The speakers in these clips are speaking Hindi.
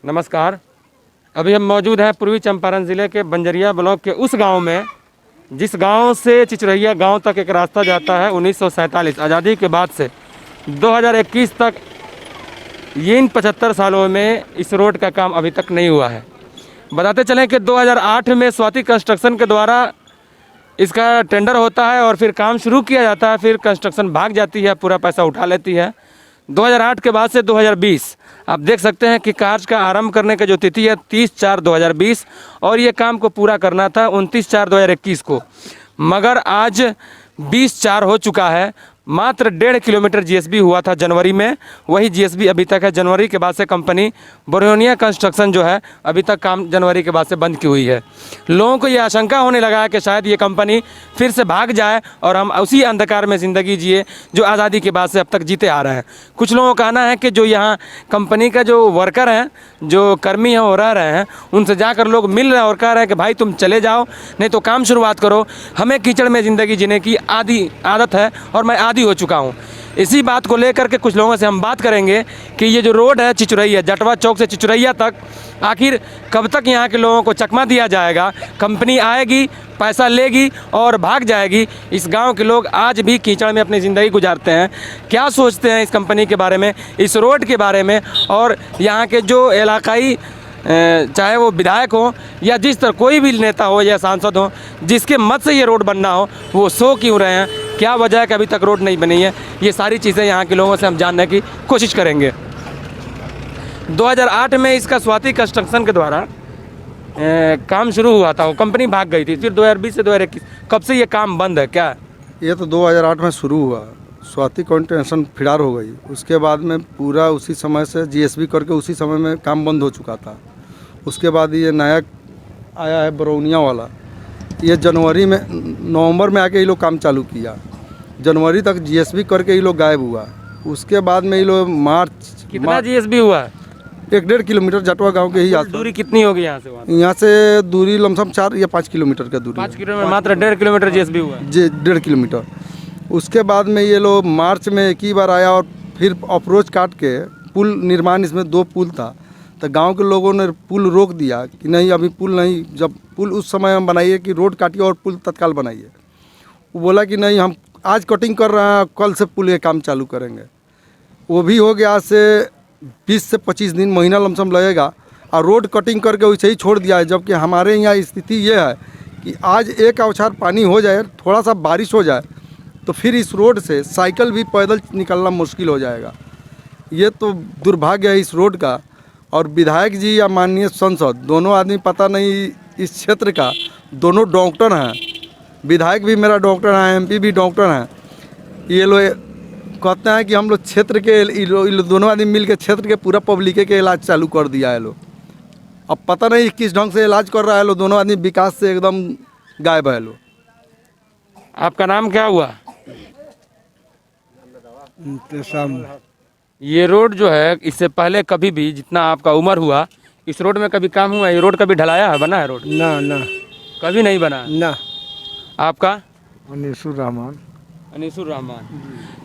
नमस्कार। अभी हम मौजूद हैं पूर्वी चंपारण ज़िले के बंजरिया ब्लॉक के उस गांव में जिस गांव से चिचरैया गांव तक एक रास्ता जाता है 1947 आज़ादी के बाद से 2021 तक। ये इन 75 सालों में इस रोड का काम अभी तक नहीं हुआ है। बताते चलें कि 2008 में स्वाति कंस्ट्रक्शन के द्वारा इसका टेंडर होता है और फिर काम शुरू किया जाता है, फिर कंस्ट्रक्शन भाग जाती है, पूरा पैसा उठा लेती है। 2008 के बाद से 2020 आप देख सकते हैं कि कार्य का आरंभ करने का जो तिथि है 30/4/2020 और ये काम को पूरा करना था 29/4/2021 को, मगर आज 20/4 हो चुका है। मात्र 1.5 किलोमीटर जीएसबी हुआ था जनवरी में, वही जीएसबी अभी तक है। जनवरी के बाद से कंपनी बोरोनिया कंस्ट्रक्शन जो है अभी तक काम जनवरी के बाद से बंद की हुई है। लोगों को ये आशंका होने लगा है कि शायद ये कंपनी फिर से भाग जाए और हम उसी अंधकार में ज़िंदगी जिए जो आज़ादी के बाद से अब तक जीते आ रहे हैं। कुछ लोगों का कहना है कि जो यहाँ कंपनी का जो वर्कर हैं, जो कर्मी हैं, वो रह रहे हैं, उनसे जाकर लोग मिल रहे हैं और कह रहे हैं कि भाई तुम चले जाओ, नहीं तो काम शुरुआत करो, हमें कीचड़ में ज़िंदगी जीने की आदत है और मैं आदी हो चुका हूँ। इसी बात को लेकर के कुछ लोगों से हम बात करेंगे कि ये जो रोड है चिचरैया, जटवा चौक से चिचरैया तक, आखिर कब तक यहाँ के लोगों को चकमा दिया जाएगा। कंपनी आएगी, पैसा लेगी और भाग जाएगी। इस गांव के लोग आज भी कीचड़ में अपनी ज़िंदगी गुजारते हैं। क्या सोचते हैं इस कंपनी के बारे में, इस रोड के बारे में, और यहाँ के जो इलाकाई चाहे वो विधायक हो या जिस तरह कोई भी नेता हो या सांसद हो, जिसके मत से ये रोड बनना हो, वो सो क्यों रहे हैं, क्या वजह है कि अभी तक रोड नहीं बनी है, ये सारी चीज़ें यहाँ के लोगों से हम जानने की कोशिश करेंगे। 2008 में इसका स्वाति कंस्ट्रक्शन के द्वारा काम शुरू हुआ था, वो कंपनी भाग गई थी। फिर 2020 से 2021 कब से ये काम बंद है क्या? ये तो 2008 में शुरू हुआ, स्वाति कंस्ट्रक्शन फिरार हो गई, उसके बाद में पूरा उसी समय से जीएसबी करके उसी समय में काम बंद हो चुका था। उसके बाद ये नया आया है बोरोनिया वाला, ये जनवरी में नवंबर में आके ये लोग काम चालू किया। जनवरी तक जीएसबी करके ये लोग गायब हुआ। उसके बाद में ये लोग मार्च कितना जीएसबी हुआ? 1.5 किलोमीटर जटवा गांव के ही आस। दूरी कितनी होगी यहाँ से? यहाँ से दूरी लमसम 4 या 5 किलोमीटर का दूरी। 5 किलोमीटर, मात्र 1.5 किलोमीटर जीएसबी हुआ जी, 1.5 किलोमीटर। उसके बाद में ये लोग मार्च में एक ही बार आया और फिर अप्रोच काट के पुल निर्माण, इसमें 2 पुल था, तो गांव के लोगों ने पुल रोक दिया कि नहीं अभी पुल नहीं, जब पुल उस समय हम बनाइए कि रोड काटिए और पुल तत्काल बनाइए। वो बोला कि नहीं हम आज कटिंग कर रहे हैं, कल से पुल के काम चालू करेंगे। वो भी हो गया, आज से 20 से 25 दिन, महीना लमसम लगेगा, और रोड कटिंग करके वैसे ही छोड़ दिया है। जबकि हमारे यहाँ स्थिति ये है कि आज एक अवछार पानी हो जाए, थोड़ा सा बारिश हो जाए, तो फिर इस रोड से साइकिल भी पैदल निकलना मुश्किल हो जाएगा। ये तो दुर्भाग्य है इस रोड का। और विधायक जी या माननीय सांसद दोनों आदमी पता नहीं इस क्षेत्र का, दोनों डॉक्टर हैं, विधायक भी मेरा डॉक्टर है, एमपी भी डॉक्टर हैं। ये लोग कहते हैं कि हम लोग क्षेत्र के दोनों आदमी मिल के क्षेत्र के पूरा पब्लिक के इलाज चालू कर दिया है लोग। अब पता नहीं किस ढंग से इलाज कर रहा है लोग, दोनों आदमी विकास से एकदम गायब है लोग। आपका नाम क्या हुआ? ये रोड जो है, इससे पहले कभी भी जितना आपका उम्र हुआ, इस रोड में कभी काम हुआ? ये रोड कभी ढलाया है, बना है रोड? ना कभी नहीं बना ना। आपका? अनीसुर रहमान। अनीसुर रहमान।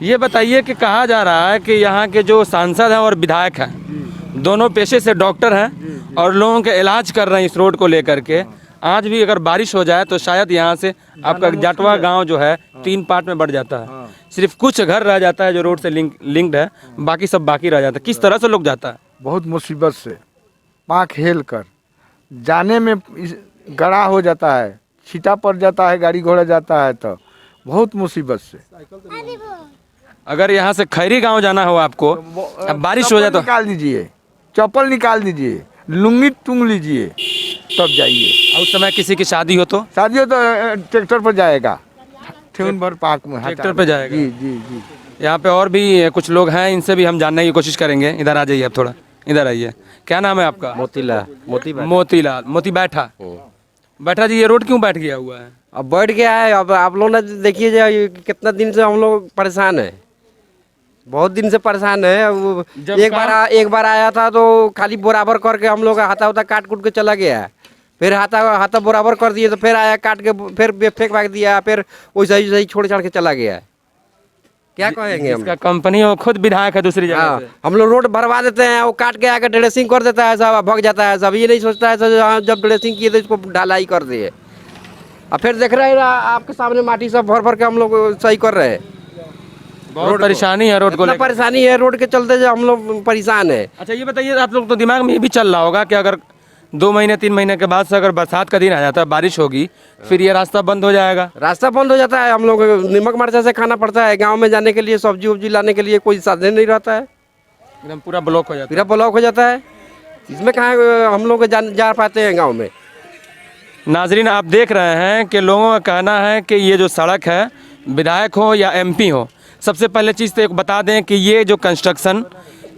ये बताइए कि कहा जा रहा है कि यहाँ के जो सांसद हैं और विधायक हैं, दोनों पेशे से डॉक्टर हैं और लोगों के इलाज कर रहे हैं इस रोड को लेकर के। आज भी अगर बारिश हो जाए तो शायद यहाँ से आपका जटवा गांव जो है 3 पार्ट में बढ़ जाता है। सिर्फ कुछ घर रह जाता है जो रोड से लिंक्ड है, बाकी सब बाकी रह जाता है। किस तरह से लोग जाता है? बहुत मुसीबत से पाँख हेल कर जाने में गड़ा हो जाता है, छीटा पड़ जाता है, गाड़ी घोड़ा जाता है, तो बहुत मुसीबत से। अगर यहाँ से खैरी गांव जाना हो आपको, अब बारिश हो जाए तो निकाल दीजिए, चप्पल निकाल दीजिए, लुंगी टूंग लीजिए, तब जाइए। उस समय किसी की शादी हो तो? शादी हो तो ट्रैक्टर पर जाएगा, ठेहुन भर पार्क में ट्रैक्टर पे जाएगा। जी जी जी। यहाँ पे और भी कुछ लोग हैं, इनसे भी हम जानने की कोशिश करेंगे। इधर आ जाइए, आप थोड़ा इधर आइए। क्या नाम है आपका? मोतीलाल। मोती बैठा। बैठा जी, ये रोड क्यों बैठ गया हुआ है? अब बैठ गया है। अब आप लोग ने देखिए जो कितना दिन से हम लोग परेशान है, बहुत दिन से परेशान है। एक बार आया था तो खाली बराबर करके हम लोग हाथा उता काट कूट के चला गया है। फिर हाथा बराबर कर दिए तो फिर आया काट के फिर फेंक भाग दिया, फिर वैसे ही छोड़ छाड़ के चला गया है। क्या कहेंगे हम? इसका कंपनी वो खुद विधायक है दूसरी जगह हाँ, से। हम लोग रोड भरवा देते हैं, वो काट के आकर ड्रेसिंग कर देता है, सब भग जाता है सब। ये नहीं सोचता है सब, हाँ, जब ड्रेसिंग किए तो इसको ढलाई कर दिए, अब फिर देख रहे हैं आपके सामने माटी सब भर भर के हम लोग सही कर रहे हैं। बहुत परेशानी है रोड को इतना लेकर। परेशानी है रोड के चलते जो हम लोग परेशान है। अच्छा ये बताइए, आप लोग तो दिमाग में ये भी चल रहा होगा कि अगर 2 महीने 3 महीने के बाद से अगर बरसात का दिन आ जाता है, बारिश होगी, फिर ये रास्ता बंद हो जाएगा। रास्ता बंद हो जाता है, हम लोग नमक मरचा से खाना पड़ता है, गांव में जाने के लिए सब्जी उब्जी लाने के लिए कोई साधन नहीं रहता है, एकदम पूरा ब्लॉक हो जाता पूरा ब्लॉक हो जाता है। इसमें कहाँ हम लोग जा पाते हैं गाँव में। है। नाजरीन, आप देख रहे हैं कि लोगों का कहना है कि ये जो सड़क है, विधायक हो या MP हो, सबसे पहले चीज़ तो एक बता दें कि ये जो कंस्ट्रक्शन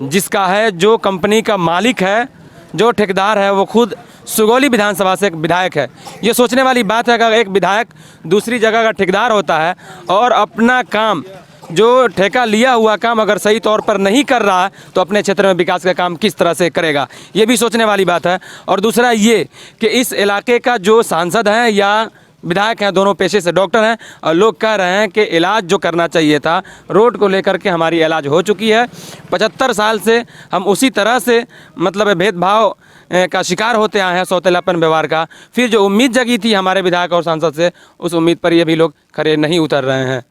जिसका है, जो कंपनी का मालिक है, जो ठेकेदार है, वो खुद सुगौली विधानसभा से एक विधायक है। ये सोचने वाली बात है कि अगर एक विधायक दूसरी जगह का ठेकेदार होता है और अपना काम, जो ठेका लिया हुआ काम अगर सही तौर पर नहीं कर रहा है, तो अपने क्षेत्र में विकास का काम किस तरह से करेगा, ये भी सोचने वाली बात है। और दूसरा ये कि इस इलाके का जो सांसद हैं या विधायक हैं, दोनों पेशे से डॉक्टर हैं, और लोग कह रहे हैं कि इलाज जो करना चाहिए था रोड को लेकर के, हमारी इलाज हो चुकी है। 75 साल से हम उसी तरह से मतलब भेदभाव का शिकार होते आए हैं, सौतेलापन व्यवहार का। फिर जो उम्मीद जगी थी हमारे विधायक और सांसद से, उस उम्मीद पर ये भी लोग खरे नहीं उतर रहे हैं।